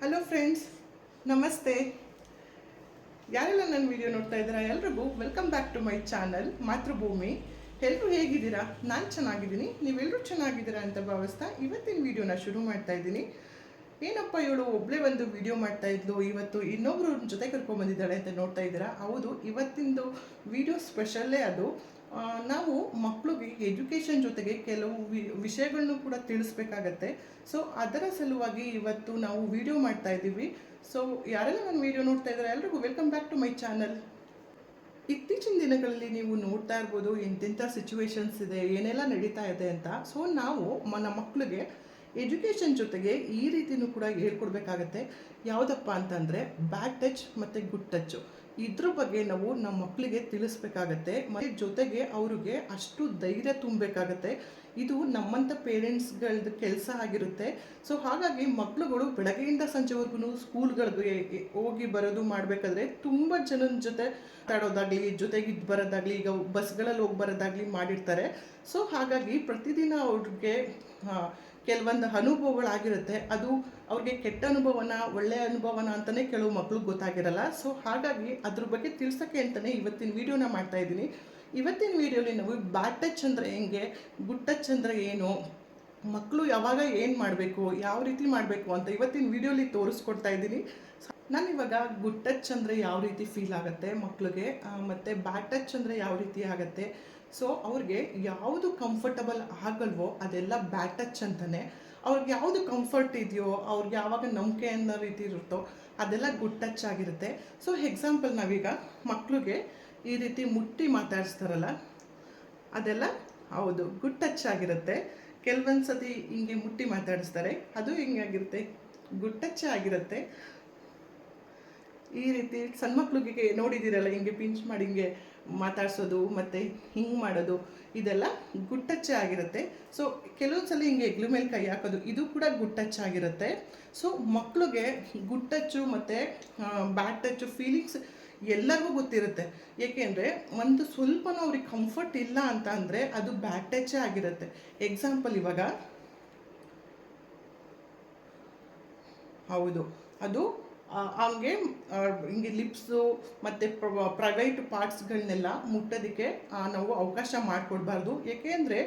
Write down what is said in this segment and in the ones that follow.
Hello friends, ನಮಸ್ತೆ. ಯಾರೆಲ್ಲ ನನ್ನ ವಿಡಿಯೋ ನೋಡ್ತಾ ಇದ್ದೀರಾ ಎಲ್ರಿಗೂ welcome back to my channel Mathrubhumi. ಎಲ್ಲರೂ ಹೇಗಿದ್ದೀರಾ? ನಾನು ಚೆನ್ನಾಗಿದ್ದೀನಿ, ನೀವೆಲ್ಲರೂ ಚೆನ್ನಾಗಿದ್ದೀರಾ ಅಂತ ಭಾವಿಸ್ತಾ ಇವತ್ತಿನ ವಿಡಿಯೋನ ಶುರು ಮಾಡ್ತಾ ಇದ್ದೀನಿ. ಏನಪ್ಪ ಇವಳು ಒಬ್ಬಳೇ ಒಂದು ವಿಡಿಯೋ ಮಾಡ್ತಾ ಇದ್ಲು, ಇವತ್ತು ಇನ್ನೊಬ್ರು ಜೊತೆ ಕರ್ಕೊಂಡ್ಬಂದಿದ್ದಾಳೆ ಅಂತ ನೋಡ್ತಾ ಇದ್ದೀರಾ. ಹೌದು, ಇವತ್ತಿಂದು ವಿಡಿಯೋ ಸ್ಪೆಷಲ್ಲೇ ಅದು. ನಾವು ಮಕ್ಕಳಿಗೆ ಎಜುಕೇಷನ್ ಜೊತೆಗೆ ಕೆಲವು ವಿಷಯಗಳನ್ನು ಕೂಡ ತಿಳಿಸ್ಬೇಕಾಗತ್ತೆ. ಸೊ ಅದರ ಸಲುವಾಗಿ ಇವತ್ತು ನಾವು ವಿಡಿಯೋ ಮಾಡ್ತಾ ಇದ್ದೀವಿ. ಸೊ ಯಾರೆಲ್ಲ ನನ್ನ ವಿಡಿಯೋ ನೋಡ್ತಾ ಇದ್ದಾರೆ ಎಲ್ರಿಗೂ welcome back to my channel. ಇತ್ತೀಚಿನ ದಿನಗಳಲ್ಲಿ ನೀವು ನೋಡ್ತಾ ಇರ್ಬೋದು ಎಂತೆಂಥ ಸಿಚುವೇಶನ್ಸ್ ಇದೆ, ಏನೆಲ್ಲ ನಡೀತಾ ಇದೆ ಅಂತ. ಸೊ ನಾವು ನಮ್ಮ ಮಕ್ಕಳಿಗೆ ಎಜುಕೇಷನ್ ಜೊತೆಗೆ ಈ ರೀತಿಯೂ ಕೂಡ ಹೇಳ್ಕೊಡ್ಬೇಕಾಗತ್ತೆ. ಯಾವುದಪ್ಪ ಅಂತಂದರೆ ಬ್ಯಾಡ್ ಟಚ್ ಮತ್ತು ಗುಡ್ ಟಚ್ಚು, ಇದ್ರ ಬಗ್ಗೆ ನಾವು ನಮ್ಮ ಮಕ್ಕಳಿಗೆ ತಿಳಿಸ್ಬೇಕಾಗತ್ತೆ. ಮತ್ತು ಜೊತೆಗೆ ಅವ್ರಿಗೆ ಅಷ್ಟು ಧೈರ್ಯ ತುಂಬಬೇಕಾಗತ್ತೆ. ಇದು ನಮ್ಮಂಥ ಪೇರೆಂಟ್ಸ್ಗಳದ್ದು ಕೆಲಸ ಆಗಿರುತ್ತೆ. ಸೊ ಹಾಗಾಗಿ ಮಕ್ಕಳುಗಳು ಬೆಳಗ್ಗೆಯಿಂದ ಸಂಜೆವರೆಗೂ ಸ್ಕೂಲ್ಗಳಿಗೆ ಹೋಗಿ ಬರೋದು ಮಾಡಬೇಕಾದ್ರೆ ತುಂಬ ಜನದ ಜೊತೆ ಮಾತಾಡೋದಾಗಲಿ, ಜೊತೆಗಿದ್ದು ಬರೋದಾಗಲಿ, ಈಗ ಬಸ್ಗಳಲ್ಲಿ ಹೋಗಿ ಬರೋದಾಗಲಿ ಮಾಡಿರ್ತಾರೆ. ಸೊ ಹಾಗಾಗಿ ಪ್ರತಿದಿನ ಅವ್ರಿಗೆ ಕೆಲವೊಂದು ಅನುಭವಗಳಾಗಿರುತ್ತೆ. ಅದು ಅವ್ರಿಗೆ ಕೆಟ್ಟ ಅನುಭವನ ಒಳ್ಳೆಯ ಅನುಭವನ ಅಂತಲೇ ಕೆಲವು ಮಕ್ಳಿಗೆ ಗೊತ್ತಾಗಿರಲ್ಲ. ಸೊ ಹಾಗಾಗಿ ಅದ್ರ ಬಗ್ಗೆ ತಿಳ್ಸೋಕ್ಕೆ ಅಂತಲೇ ಇವತ್ತಿನ ವೀಡಿಯೋನ ಮಾಡ್ತಾ ಇದ್ದೀನಿ. ಇವತ್ತಿನ ವೀಡಿಯೋಲಿ ನಾವು ಬ್ಯಾಡ್ ಟಚ್ ಅಂದರೆ ಹೆಂಗೆ, ಗುಡ್ ಟಚ್ ಅಂದರೆ ಏನು, ಮಕ್ಕಳು ಯಾವಾಗ ಏನು ಮಾಡಬೇಕು, ಯಾವ ರೀತಿ ಮಾಡಬೇಕು ಅಂತ ಇವತ್ತಿನ ವೀಡಿಯೋಲಿ ತೋರಿಸ್ಕೊಡ್ತಾ ಇದ್ದೀನಿ. ನಾನಿವಾಗ ಗುಡ್ ಟಚ್ ಅಂದರೆ ಯಾವ ರೀತಿ ಫೀಲ್ ಆಗುತ್ತೆ ಮಕ್ಕಳಿಗೆ, ಮತ್ತು ಬ್ಯಾಡ್ ಟಚ್ ಅಂದರೆ ಯಾವ ರೀತಿ ಆಗುತ್ತೆ, ಸೊ ಅವ್ರಿಗೆ ಯಾವುದು ಕಂಫರ್ಟಬಲ್ ಆಗಲ್ವೋ ಅದೆಲ್ಲ ಬ್ಯಾಡ್ ಟಚ್ ಅಂತಲೇ. ಅವ್ರಿಗೆ ಯಾವುದು ಕಂಫರ್ಟ್ ಇದೆಯೋ, ಅವ್ರಿಗೆ ಯಾವಾಗ ನಂಬಿಕೆ ಅನ್ನೋ ರೀತಿ ಇರುತ್ತೋ ಅದೆಲ್ಲ ಗುಡ್ ಟಚ್ ಆಗಿರುತ್ತೆ. ಸೊ ಎಕ್ಸಾಂಪಲ್ ನಾವೀಗ ಮಕ್ಕಳಿಗೆ ಈ ರೀತಿ ಮುಟ್ಟಿ ಮಾತಾಡಿಸ್ತಾರಲ್ಲ, ಅದೆಲ್ಲ ಹೌದು ಗುಡ್ ಟಚ್ ಆಗಿರುತ್ತೆ. ಕೆಲವೊಂದು ಸತಿ ಹಿಂಗೆ ಮುಟ್ಟಿ ಮಾತಾಡಿಸ್ತಾರೆ, ಅದು ಹಿಂಗಾಗಿರುತ್ತೆ, ಗುಡ್ ಟಚ್ ಆಗಿರುತ್ತೆ. ಈ ರೀತಿ ಸಣ್ಣ ಮಕ್ಳಿಗೆ ನೋಡಿದ್ದೀರಲ್ಲ, ಹಿಂಗೆ ಪಿಂಚ್ ಮಾಡಿ ಹಿಂಗೆ ಮಾತಾಡ್ಸೋದು ಮತ್ತು ಹಿಂಗೆ ಮಾಡೋದು, ಇದೆಲ್ಲ ಗುಡ್ ಟಚ್ ಆಗಿರುತ್ತೆ. ಸೊ ಕೆಲವೊಂದು ಸಲ ಹಿಂಗೆ ಹೆಗ್ಲ ಮೇಲೆ ಕೈ ಹಾಕೋದು, ಇದು ಕೂಡ ಗುಡ್ ಟಚ್ ಆಗಿರುತ್ತೆ. ಸೊ ಮಕ್ಕಳಿಗೆ ಗುಡ್ ಟಚ್ಚು ಮತ್ತು ಬ್ಯಾಡ್ ಟಚ್ಚು ಫೀಲಿಂಗ್ಸ್ ಎಲ್ಲರಿಗೂ ಗೊತ್ತಿರುತ್ತೆ. ಏಕೆಂದರೆ ಒಂದು ಸ್ವಲ್ಪನೂ ಅವ್ರಿಗೆ ಕಂಫರ್ಟ್ ಇಲ್ಲ ಅಂತ ಅಂದರೆ ಅದು ಬ್ಯಾಡ್ ಟಚ್ಚೇ ಆಗಿರುತ್ತೆ. ಎಕ್ಸಾಂಪಲ್ ಇವಾಗ ಹೌದು, ಅದು ಹಂಗೆ ಹಿಂಗೆ ಲಿಪ್ಸು ಮತ್ತು ಪ್ರೈವೇಟ್ ಪಾರ್ಟ್ಸ್ಗಳನ್ನೆಲ್ಲ ಮುಟ್ಟೋದಕ್ಕೆ ನಾವು ಅವಕಾಶ ಮಾಡಿಕೊಡ್ಬಾರ್ದು. ಏಕೆಂದರೆ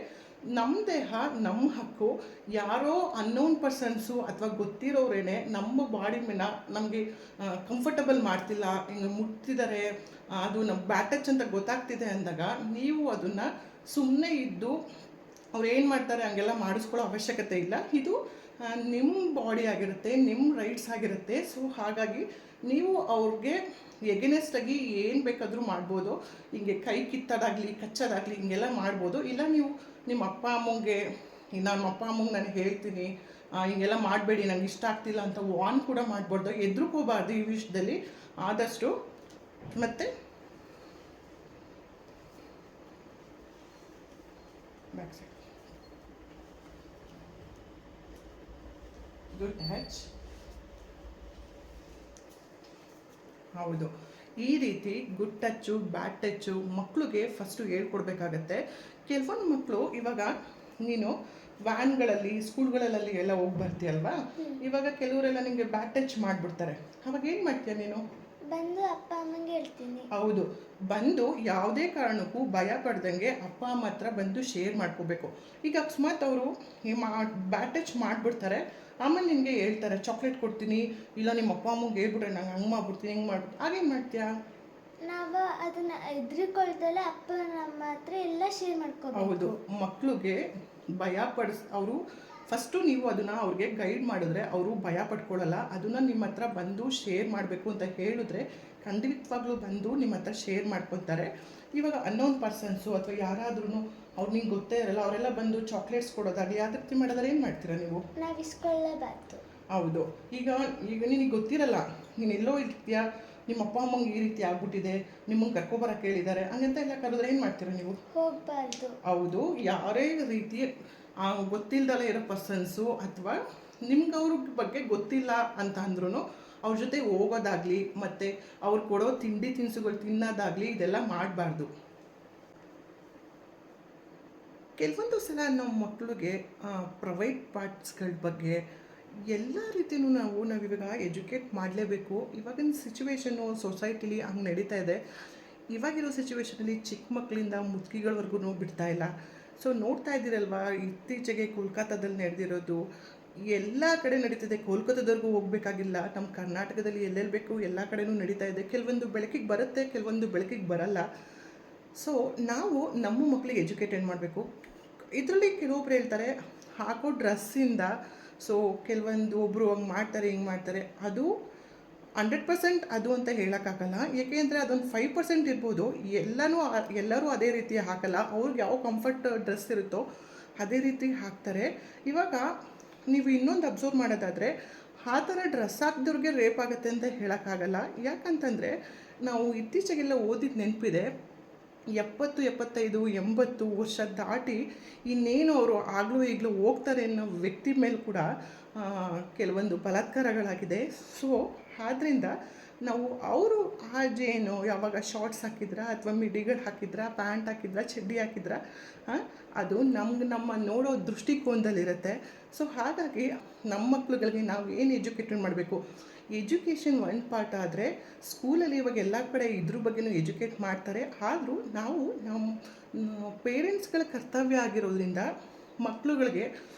ನಮ್ಮ ದೇಹ ನಮ್ಮ ಹಕ್ಕು. ಯಾರೋ ಅನ್ನೋನ್ ಪರ್ಸನ್ಸು ಅಥವಾ ಗೊತ್ತಿರೋರೇನೆ ನಮ್ಮ ಬಾಡಿ ಮೇಲೆ ನಮಗೆ ಕಂಫರ್ಟಬಲ್ ಮಾಡ್ತಿಲ್ಲ, ಹಿಂಗೆ ಮುಟ್ತಿದ್ದಾರೆ, ಅದು ನಮ್ಮ ಬ್ಯಾಡ್ ಟಚ್ ಅಂತ ಗೊತ್ತಾಗ್ತಿದೆ ಅಂದಾಗ ನೀವು ಅದನ್ನು ಸುಮ್ಮನೆ ಇದ್ದು ಅವ್ರು ಏನು ಮಾಡ್ತಾರೆ ಹಂಗೆಲ್ಲ ಮಾಡಿಸ್ಕೊಳ್ಳೋ ಅವಶ್ಯಕತೆ ಇಲ್ಲ. ಇದು ನಿಮ್ಮ ಬಾಡಿ ಆಗಿರುತ್ತೆ, ನಿಮ್ಮ ರೈಟ್ಸ್ ಆಗಿರುತ್ತೆ. ಸೊ ಹಾಗಾಗಿ ನೀವು ಅವ್ರಿಗೆ ಎಗೇನೆಸ್ಟಾಗಿ ಏನು ಬೇಕಾದರೂ ಮಾಡ್ಬೋದು. ಹಿಂಗೆ ಕೈ ಕಿತ್ತೋದಾಗಲಿ, ಕಚ್ಚೋದಾಗಲಿ ಹಿಂಗೆಲ್ಲ ಮಾಡ್ಬೋದು. ಇಲ್ಲ ನೀವು ನಿಮ್ಮ ಅಪ್ಪ ಅಮ್ಮಂಗೆ, ನಮ್ಮ ಅಪ್ಪ ಅಮ್ಮಂಗೆ ನಾನು ಹೇಳ್ತೀನಿ ಹಿಂಗೆಲ್ಲ ಮಾಡಬೇಡಿ, ನಂಗೆ ಇಷ್ಟ ಆಗ್ತಿಲ್ಲ ಅಂತ ವಾರ್ನ್ ಕೂಡ ಮಾಡ್ಬಾರ್ದು, ಹೆದ್ರುಕೋಬಾರ್ದು ಈ ವಿಷಯದಲ್ಲಿ ಆದಷ್ಟು. ಮತ್ತು ಬ್ಯಾಕ್ ಸೈಡ್ ಗುಡ್ ಟಚ್. ಹೌದು, ಈ ರೀತಿ ಗುಡ್ ಟಚ್ಚು ಬ್ಯಾಡ್ ಟಚ್ಚು ಮಕ್ಕಳಿಗೆ ಫಸ್ಟು ಹೇಳ್ಕೊಡ್ಬೇಕಾಗತ್ತೆ. ಕೆಲವೊಂದು ಮಕ್ಕಳು ಇವಾಗ ನೀನು ವ್ಯಾನ್ಗಳಲ್ಲಿ ಸ್ಕೂಲ್ಗಳಲ್ಲಿ ಎಲ್ಲ ಹೋಗಿ ಬರ್ತೀಯಲ್ವಾ, ಇವಾಗ ಕೆಲವರೆಲ್ಲ ನಿಮಗೆ ಬ್ಯಾಡ್ ಟಚ್ ಮಾಡಿಬಿಡ್ತಾರೆ. ಅವಾಗ ಏನು ಮಾಡ್ತೀಯ ನೀನು? ಬಂದು ಅಪ್ಪ ಅಮ್ಮಂಗೆ ಹೇಳ್ತೀನಿ. ಹೌದು, ಬಂದು ಯಾವುದೇ ಕಾರಣಕ್ಕೂ ಭಯ ಪಡ್ದಂಗೆ ಅಪ್ಪ ಅಮ್ಮ ಹತ್ರ ಬಂದು ಶೇರ್ ಮಾಡ್ಕೋಬೇಕು. ಈಗ ಅಕಸ್ಮಾತ್ ಅವರು ಬ್ಯಾಡ್ ಟಚ್ ಮಾಡಿಬಿಡ್ತಾರೆ, ಆಮೇಲೆ ನಿನಗೆ ಹೇಳ್ತಾರೆ ಚಾಕ್ಲೇಟ್ ಕೊಡ್ತೀನಿ, ಇಲ್ಲ ನಿಮ್ಮ ಅಪ್ಪ ಅಮ್ಮಂಗೆ ಹೇಳ್ಬಿಟ್ರೆ ನಂಗೆ ಹಂಗೆ ಮಾಡ್ಬಿಡ್ತೀನಿ, ಹಿಂಗೆ ಮಾಡ್ಬಿಟ್ಟು, ಹಾಗೇನು ಮಾಡ್ತೀಯಾ? ನಾವು ಅದನ್ನ ಎದುರುಕೊಳ್ದಲ್ಲ ಅಪ್ಪ ನಮ್ಮ ಹತ್ರ ಎಲ್ಲ ಶೇರ್ ಮಾಡ್ಕೋಬೇಕು. ಹೌದು, ಮಕ್ಕಳಿಗೆ ಭಯ ಅವರು ಫಸ್ಟು ನೀವು ಅದನ್ನು ಅವ್ರಿಗೆ ಗೈಡ್ ಮಾಡಿದ್ರೆ ಅವರು ಭಯ ಪಡ್ಕೊಳ್ಳಲ್ಲ. ಅದನ್ನು ನಿಮ್ಮ ಹತ್ರ ಬಂದು ಶೇರ್ ಮಾಡಬೇಕು ಅಂತ ಹೇಳಿದ್ರೆ ಖಂಡಿತವಾಗ್ಲೂ ಬಂದು ನಿಮ್ಮ ಹತ್ರ ಶೇರ್ ಮಾಡ್ಕೊತಾರೆ. ಇವಾಗ ಅನ್ನೋನ್ ಪರ್ಸನ್ಸು ಅಥವಾ ಯಾರಾದ್ರೂ ಅವ್ರು ನಿಂಗೆ ಗೊತ್ತೇ ಇರಲ್ಲ, ಅವರೆಲ್ಲ ಬಂದು ಚಾಕ್ಲೇಟ್ಸ್ ಕೊಡೋದಾಗಲಿ ಆ ರೀತಿ ಮಾಡಿದ್ರೆ ಏನು ಮಾಡ್ತೀರಾ ನೀವು? ನಾವು ಇಸ್ಕೊಳ್ಳೇಬಾರ್ದು. ಹೌದು, ಈಗ ನಿನಗೆ ಗೊತ್ತಿರಲ್ಲ, ನೀನು ಎಲ್ಲೋ ಇರ್ತೀಯಾ, ನಿಮ್ಮ ಅಪ್ಪ ಅಮ್ಮಂಗೆ ಈ ರೀತಿ ಆಗ್ಬಿಟ್ಟಿದೆ, ನಿಮ್ಮಂಗೆ ಕರ್ಕೊಬರಕ್ಕೆ ಹೇಳಿದ್ದಾರೆ ಹಂಗಂತ ಎಲ್ಲ ಕರೆದ್ರೆ ಏನು ಮಾಡ್ತೀರಾ ನೀವು? ಹೋಗಬಾರ್ದು. ಹೌದು, ಯಾರೇ ರೀತಿ ಗೊತ್ತಿಲ್ಲದಲೇ ಇರೋ ಪರ್ಸನ್ಸು ಅಥವಾ ನಿಮ್ಗೆ ಅವ್ರ ಬಗ್ಗೆ ಗೊತ್ತಿಲ್ಲ ಅಂತ ಅಂದ್ರೂ ಅವ್ರ ಜೊತೆ ಹೋಗೋದಾಗಲಿ ಮತ್ತು ಅವ್ರು ಕೊಡೋ ತಿಂಡಿ ತಿನಿಸುಗಳು ತಿನ್ನೋದಾಗಲಿ ಇದೆಲ್ಲ ಮಾಡಬಾರ್ದು. ಕೆಲವೊಂದು ಸಲ ನಮ್ಮ ಮಕ್ಕಳಿಗೆ ಪ್ರೈವೇಟ್ ಪಾರ್ಟ್ಸ್ಗಳ ಬಗ್ಗೆ ಎಲ್ಲ ರೀತಿಯೂ ನಾವಿವಾಗ ಎಜುಕೇಟ್ ಮಾಡಲೇಬೇಕು. ಇವಾಗಿನ ಸಿಚುವೇಶನ್ನು ಸೊಸೈಟಿಲಿ ಹಂಗೆ ನಡೀತಾ ಇದೆ. ಇವಾಗಿರೋ ಸಿಚುವೇಶನಲ್ಲಿ ಚಿಕ್ಕ ಮಕ್ಕಳಿಂದ ಮುದುಕಿಗಳವರೆಗೂ ಬಿಡ್ತಾ ಇಲ್ಲ. ಸೊ ನೋಡ್ತಾ ಇದ್ದೀರಲ್ವಾ, ಇತ್ತೀಚೆಗೆ ಕೋಲ್ಕತ್ತಾದಲ್ಲಿ ನಡೆದಿರೋದು ಎಲ್ಲ ಕಡೆ ನಡೀತಿದೆ. ಕೋಲ್ಕತ್ತಾದವರೆಗೂ ಹೋಗ್ಬೇಕಾಗಿಲ್ಲ, ನಮ್ಮ ಕರ್ನಾಟಕದಲ್ಲಿ ಎಲ್ಲೆಲ್ಲಿ ಬೇಕು ಎಲ್ಲ ಕಡೆನೂ ನಡೀತಾ ಇದೆ. ಕೆಲವೊಂದು ಬೆಳಕಿಗೆ ಬರುತ್ತೆ, ಕೆಲವೊಂದು ಬೆಳಕಿಗೆ ಬರಲ್ಲ. ಸೊ ನಾವು ನಮ್ಮ ಮಕ್ಕಳಿಗೆ ಎಜುಕೇಟೆಡ್ ಮಾಡಬೇಕು. ಇದರಲ್ಲಿ ಕೆಲವೊಬ್ರು ಹೇಳ್ತಾರೆ ಹಾಕೋ ಡ್ರೆಸ್ಸಿಂದ, ಸೊ ಕೆಲವೊಂದು ಒಬ್ಬರು ಹಂಗೆ ಮಾಡ್ತಾರೆ ಹಿಂಗೆ ಮಾಡ್ತಾರೆ, ಅದು 100% ಅದು ಅಂತ ಹೇಳೋಕ್ಕಾಗಲ್ಲ. ಏಕೆಂದರೆ ಅದೊಂದು 5% ಇರ್ಬೋದು. ಎಲ್ಲರೂ ಅದೇ ರೀತಿ ಹಾಕಲ್ಲ. ಅವ್ರಿಗೆ ಯಾವ ಕಂಫರ್ಟ್ ಡ್ರೆಸ್ ಇರುತ್ತೋ ಅದೇ ರೀತಿ ಹಾಕ್ತಾರೆ. ಇವಾಗ ನೀವು ಇನ್ನೊಂದು ಅಬ್ಸರ್ವ್ ಮಾಡೋದಾದರೆ, ಆ ಥರ ಡ್ರೆಸ್ ಹಾಕಿದವ್ರಿಗೆ ರೇಪ್ ಆಗುತ್ತೆ ಅಂತ ಹೇಳೋಕ್ಕಾಗಲ್ಲ. ಯಾಕಂತಂದರೆ ನಾವು ಇತ್ತೀಚೆಗೆಲ್ಲ ಓದಿದ ನೆನಪಿದೆ, 70, 75, 80 ವರ್ಷ ದಾಟಿ ಇನ್ನೇನು ಅವರು ಆಗಲೂ ಈಗಲೂ ಹೋಗ್ತಾರೆ ಅನ್ನೋ ವ್ಯಕ್ತಿ ಮೇಲೆ ಕೂಡ ಕೆಲವೊಂದು ಬಲಾತ್ಕಾರಗಳಾಗಿದೆ. ಸೊ ಆದ್ದರಿಂದ ನಾವು ಅವರು ಏನು ಯಾವಾಗ ಶಾರ್ಟ್ಸ್ ಹಾಕಿದ್ರಾ ಅಥವಾ ಮಿಡಿಗಳು ಹಾಕಿದ್ರಾ, ಪ್ಯಾಂಟ್ ಹಾಕಿದ್ರಾ, ಚಡ್ಡಿ ಹಾಕಿದ್ರಾ, ಅದು ನಮ್ಮ ನೋಡೋ ದೃಷ್ಟಿಕೋನದಲ್ಲಿರುತ್ತೆ. ಸೊ ಹಾಗಾಗಿ ನಮ್ಮ ಮಕ್ಳುಗಳಿಗೆ ನಾವು ಏನು ಎಜುಕೇಟೆಡ್ ಮಾಡಬೇಕು. ಎಜುಕೇಷನ್ ಒಂದು ಪಾರ್ಟ್ ಆದರೆ ಸ್ಕೂಲಲ್ಲಿ ಇವಾಗ ಎಲ್ಲ ಕಡೆ ಇದ್ರ ಬಗ್ಗೆನೂ ಎಜುಕೇಟ್ ಮಾಡ್ತಾರೆ. ಆದರೂ ನಾವು ನಮ್ಮ ಪೇರೆಂಟ್ಸ್ಗಳ ಕರ್ತವ್ಯ ಆಗಿರೋದ್ರಿಂದ ಮಕ್ಕಳುಗಳಿಗೆ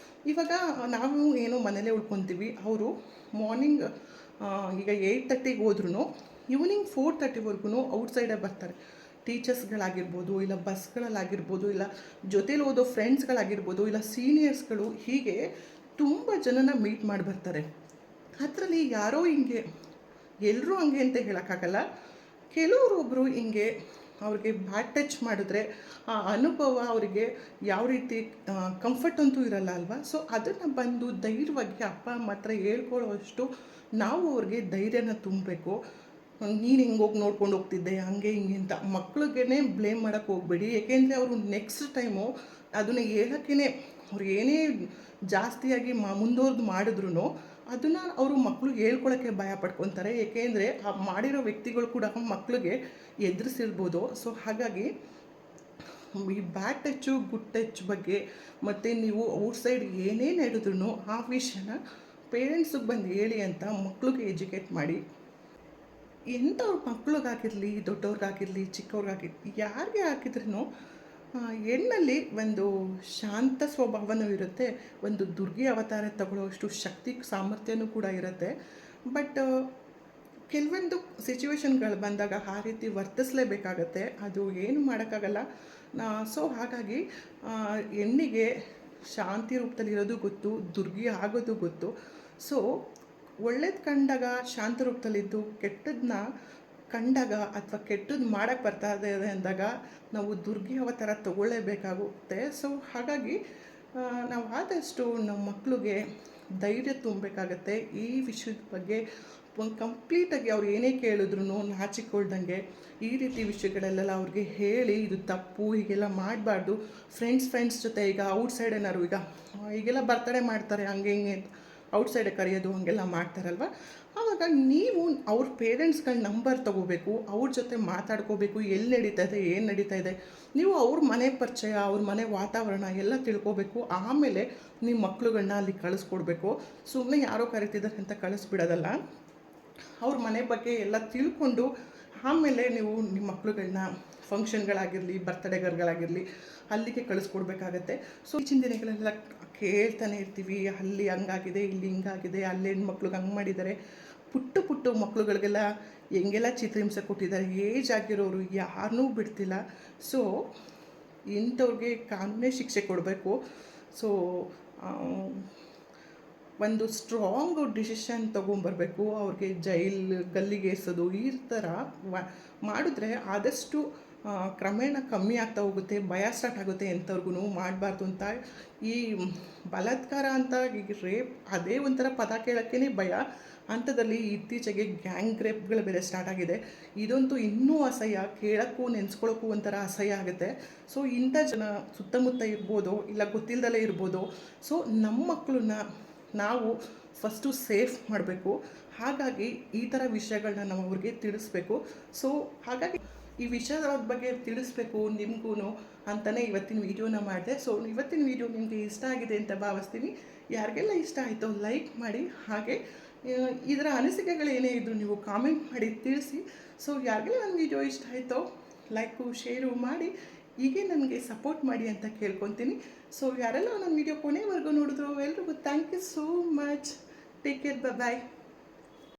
ಇವಾಗ ನಾವು ಏನೋ ಮನೇಲೇ ಉಳ್ಕೊತೀವಿ, ಅವರು ಮಾರ್ನಿಂಗ್ ಈಗ 8:30ಗೆ ಹೋದ್ರೂ ಈವ್ನಿಂಗ್ 4:30ವರೆಗೂ ಔಟ್ಸೈಡೇ ಬರ್ತಾರೆ. ಟೀಚರ್ಸ್ಗಳಾಗಿರ್ಬೋದು, ಇಲ್ಲ ಬಸ್ಗಳಲ್ಲಾಗಿರ್ಬೋದು, ಇಲ್ಲ ಜೊತೇಲಿ ಓದೋ ಫ್ರೆಂಡ್ಸ್ಗಳಾಗಿರ್ಬೋದು, ಇಲ್ಲ ಸೀನಿಯರ್ಸ್ಗಳು, ಹೀಗೆ ತುಂಬ ಜನನ ಮೀಟ್ ಮಾಡಿ ಬರ್ತಾರೆ. ಅದರಲ್ಲಿ ಯಾರೋ ಹಿಂಗೆ ಎಲ್ಲರೂ ಹಂಗೆ ಅಂತ ಹೇಳೋಕ್ಕಾಗಲ್ಲ. ಕೆಲವರೊಬ್ಬರು ಹಿಂಗೆ ಅವ್ರಿಗೆ ಬ್ಯಾಡ್ ಟಚ್ ಮಾಡಿದ್ರೆ ಆ ಅನುಭವ ಅವರಿಗೆ ಯಾವ ರೀತಿ ಕಂಫರ್ಟ್ ಅಂತೂ ಇರಲ್ಲ ಅಲ್ವಾ. ಸೊ ಅದನ್ನು ಬಂದು ಧೈರ್ಯವಾಗಿ ಅಪ್ಪ ಅಮ್ಮ ಹತ್ರ ಹೇಳ್ಕೊಳ್ಳೋವಷ್ಟು ನಾವು ಅವ್ರಿಗೆ ಧೈರ್ಯನ ತುಂಬಬೇಕು. ನೀನು ಹಿಂಗೆ ಹೋಗಿ ನೋಡ್ಕೊಂಡು ಹೋಗ್ತಿದ್ದೆ ಹಂಗೆ ಹಿಂಗೆ ಅಂತ ಮಕ್ಳಿಗೇ ಬ್ಲೇಮ್ ಮಾಡೋಕ್ಕೆ ಹೋಗಬೇಡಿ. ಏಕೆಂದರೆ ಅವರು ನೆಕ್ಸ್ಟ್ ಟೈಮು ಅದನ್ನು ಹೇಳೋಕ್ಕೇ ಅವ್ರು ಏನೇ ಜಾಸ್ತಿಯಾಗಿ ಮುಂದುವರೆದು ಮಾಡಿದ್ರು ಅದನ್ನು ಅವರು ಮಕ್ಕಳು ಹೇಳ್ಕೊಳ್ಳೋಕ್ಕೆ ಭಯ ಪಡ್ಕೊತಾರೆ. ಏಕೆಂದರೆ ಆ ಮಾಡಿರೋ ವ್ಯಕ್ತಿಗಳು ಕೂಡ ಮಕ್ಕಳಿಗೆ ಎದುರಿಸಿರ್ಬೋದು. ಸೊ ಹಾಗಾಗಿ ಈ ಬ್ಯಾಡ್ ಟಚ್ಚು ಗುಡ್ ಟಚ್ ಬಗ್ಗೆ ಮತ್ತು ನೀವು ಔಟ್ಸೈಡ್ ಏನೇ ನಡೆದ್ರೂ ಆ ವಿಷಯನ ಪೇರೆಂಟ್ಸಿಗೆ ಬಂದು ಹೇಳಿ ಅಂತ ಮಕ್ಳಿಗೆ ಎಜುಕೇಟ್ ಮಾಡಿ. ಎಂಥವ್ರ ಮಕ್ಳಿಗಾಗಿರಲಿ, ದೊಡ್ಡವ್ರಿಗಾಗಿರಲಿ, ಚಿಕ್ಕವ್ರಿಗಾಗಿರಲಿ, ಯಾರಿಗೆ ಹಾಕಿದ್ರೂ ಹೆಣ್ಣಲ್ಲಿ ಒಂದು ಶಾಂತ ಸ್ವಭಾವನೂ ಇರುತ್ತೆ, ಒಂದು ದುರ್ಗಿ ಅವತಾರ ತಗೊಳ್ಳೋಷ್ಟು ಶಕ್ತಿ ಸಾಮರ್ಥ್ಯನೂ ಕೂಡ ಇರುತ್ತೆ. ಬಟ್ ಕೆಲವೊಂದು ಸಿಚುವೇಶನ್ಗಳು ಬಂದಾಗ ಆ ರೀತಿ ವರ್ತಿಸಲೇಬೇಕಾಗತ್ತೆ, ಅದು ಏನು ಮಾಡೋಕ್ಕಾಗಲ್ಲ. ಸೊ ಹಾಗಾಗಿ ಹೆಣ್ಣಿಗೆ ಶಾಂತಿ ರೂಪದಲ್ಲಿರೋದು ಗೊತ್ತು, ದುರ್ಗಿ ಆಗೋದು ಗೊತ್ತು. ಸೊ ಒಳ್ಳೇದು ಕಂಡಾಗ ಶಾಂತ ರೂಪದಲ್ಲಿದ್ದು, ಕೆಟ್ಟದನ್ನ ಕಂಡಾಗ ಅಥವಾ ಕೆಟ್ಟದ್ದು ಮಾಡೋಕ್ಕೆ ಬರ್ತಾ ಇದೆ ಅಂದಾಗ ನಾವು ದುರ್ಗಿ ಅವತಾರ ತಗೊಳ್ಳೇಬೇಕಾಗುತ್ತೆ. ಸೊ ಹಾಗಾಗಿ ನಾವು ಆದಷ್ಟು ನಮ್ಮ ಮಕ್ಕಳಿಗೆ ಧೈರ್ಯ ತುಂಬಬೇಕಾಗತ್ತೆ. ಈ ವಿಷಯದ ಬಗ್ಗೆ ಕಂಪ್ಲೀಟಾಗಿ ಅವ್ರು ಏನೇ ಕೇಳಿದ್ರು ನಾಚಿಕೊಳ್ದಂಗೆ ಈ ರೀತಿ ವಿಷಯಗಳೆಲ್ಲ ಅವ್ರಿಗೆ ಹೇಳಿ, ಇದು ತಪ್ಪು, ಹೀಗೆಲ್ಲ ಮಾಡಬಾರ್ದು. ಫ್ರೆಂಡ್ಸ್ ಜೊತೆ ಈಗ ಔಟ್ಸೈಡ್ ಏನಾರು ಈಗೆಲ್ಲ ಬರ್ತಡೇ ಮಾಡ್ತಾರೆ ಹಂಗೆ ಹಿಂಗೆ ಅಂತ ಔಟ್ಸೈಡ್ ಕರೆಯೋದು ಹಾಗೆಲ್ಲ ಮಾಡ್ತಾರಲ್ವ. ಆವಾಗ ನೀವು ಅವ್ರ ಪೇರೆಂಟ್ಸ್ಗಳ ನಂಬರ್ ತೊಗೋಬೇಕು, ಅವ್ರ ಜೊತೆ ಮಾತಾಡ್ಕೋಬೇಕು, ಎಲ್ಲಿ ನಡೀತಾ ಇದೆ, ಏನು ನಡೀತಾ ಇದೆ, ನೀವು ಅವ್ರ ಮನೆ ಪರಿಚಯ, ಅವ್ರ ಮನೆ ವಾತಾವರಣ ಎಲ್ಲ ತಿಳ್ಕೊಬೇಕು. ಆಮೇಲೆ ನಿಮ್ಮ ಮಕ್ಳುಗಳನ್ನ ಅಲ್ಲಿ ಕಳಿಸ್ಕೊಡ್ಬೇಕು. ಸುಮ್ಮನೆ ಯಾರೋ ಕರಿತಿದ್ದಾರೆ ಅಂತ ಕಳಿಸ್ಬಿಡೋದಲ್ಲ. ಅವ್ರ ಮನೆ ಬಗ್ಗೆ ಎಲ್ಲ ತಿಳ್ಕೊಂಡು ಆಮೇಲೆ ನೀವು ನಿಮ್ಮ ಮಕ್ಳುಗಳನ್ನ ಫಂಕ್ಷನ್ಗಳಾಗಿರಲಿ, ಬರ್ತ್ಡೇಗಳಾಗಿರಲಿ ಅಲ್ಲಿಗೆ ಕಳಿಸ್ಕೊಡ್ಬೇಕಾಗತ್ತೆ. ಸೊ ಈಚಿನ ದಿನಗಳೆಲ್ಲ ಕೇಳ್ತಾನೆ ಇರ್ತೀವಿ, ಅಲ್ಲಿ ಹಂಗಾಗಿದೆ, ಇಲ್ಲಿ ಹಿಂಗಾಗಿದೆ, ಅಲ್ಲಿ ಹೆಣ್ಮಕ್ಳಿಗೆ ಹಂಗೆ ಮಾಡಿದ್ದಾರೆ, ಪುಟ್ಟ ಮಕ್ಳುಗಳಿಗೆಲ್ಲ ಹೆಂಗೆಲ್ಲ ಚಿತ್ರಹಿಂಸೆ ಕೊಟ್ಟಿದ್ದಾರೆ, ಏಜ್ ಆಗಿರೋರು ಯಾರನ್ನೂ ಬಿಡ್ತಿಲ್ಲ. ಸೊ ಇಂಥವ್ರಿಗೆ ಕಾನೂನೇ ಶಿಕ್ಷೆ ಕೊಡಬೇಕು. ಸೊ ಒಂದು ಸ್ಟ್ರಾಂಗ್ ಡಿಸಿಷನ್ ತೊಗೊಂಬರ್ಬೇಕು. ಅವ್ರಿಗೆ ಗಲ್ಲಿಗೆ ಎಸೋದು ಈ ಥರ ಮಾಡಿದ್ರೆ ಆದಷ್ಟು ಕ್ರಮೇಣ ಕಮ್ಮಿ ಆಗ್ತಾ ಹೋಗುತ್ತೆ, ಭಯ ಸ್ಟಾರ್ಟ್ ಆಗುತ್ತೆ, ಎಂಥವ್ರಿಗೂ ಮಾಡಬಾರ್ದು ಅಂತ. ಈ ಬಲಾತ್ಕಾರ ಅಂತ ಈಗ ರೇಪ್ ಅದೇ ಒಂಥರ ಪದ ಕೇಳೋಕ್ಕೇ ಭಯ. ಅಂಥದ್ರಲ್ಲಿ ಇತ್ತೀಚೆಗೆ ಗ್ಯಾಂಗ್ ರೇಪ್ಗಳು ಬೇರೆ ಸ್ಟಾರ್ಟ್ ಆಗಿದೆ. ಇದಂತೂ ಇನ್ನೂ ಅಸಹ್ಯ, ಕೇಳೋಕ್ಕೂ ನೆನೆಸ್ಕೊಳ್ಳೋಕ್ಕೂ ಒಂಥರ ಅಸಹ್ಯ ಆಗುತ್ತೆ. ಸೊ ಇಂಥ ಜನ ಸುತ್ತಮುತ್ತ ಇರ್ಬೋದು, ಇಲ್ಲ ಗೊತ್ತಿಲ್ಲದಲ್ಲೇ ಇರ್ಬೋದು. ಸೊ ನಮ್ಮ ಮಕ್ಕಳನ್ನ ನಾವು ಫಸ್ಟು ಸೇಫ್ ಮಾಡಬೇಕು. ಹಾಗಾಗಿ ಈ ಥರ ವಿಷಯಗಳನ್ನ ನಾವು ಅವ್ರಿಗೆ ತಿಳಿಸ್ಬೇಕು. ಸೊ ಹಾಗಾಗಿ ಈ ವಿಷಯದ ಬಗ್ಗೆ ತಿಳಿಸ್ಬೇಕು ನಿಮಗೂ ಅಂತಲೇ ಇವತ್ತಿನ ವೀಡಿಯೋನ ಮಾಡಿದೆ. ಸೊ ಇವತ್ತಿನ ವೀಡಿಯೋ ನಿಮಗೆ ಇಷ್ಟ ಆಗಿದೆ ಅಂತ ಭಾವಿಸ್ತೀನಿ. ಯಾರಿಗೆಲ್ಲ ಇಷ್ಟ ಆಯಿತೋ ಲೈಕ್ ಮಾಡಿ, ಹಾಗೆ ಇದರ ಅನಿಸಿಕೆಗಳು ಏನೇ ಇದ್ದರೂ ನೀವು ಕಾಮೆಂಟ್ ಮಾಡಿ ತಿಳಿಸಿ. ಸೊ ಯಾರಿಗೆಲ್ಲ ನನ್ನ ವೀಡಿಯೋ ಇಷ್ಟ ಆಯಿತೋ ಲೈಕು ಶೇರು ಮಾಡಿ, ಹೀಗೆ ನನಗೆ ಸಪೋರ್ಟ್ ಮಾಡಿ ಅಂತ ಕೇಳ್ಕೊತೀನಿ. ಸೊ ಯಾರೆಲ್ಲ ನನ್ನ ವೀಡಿಯೋ ಕೊನೆವರೆಗೂ ನೋಡಿದ್ರು ಎಲ್ರಿಗೂ thank you so much. Take care, bye.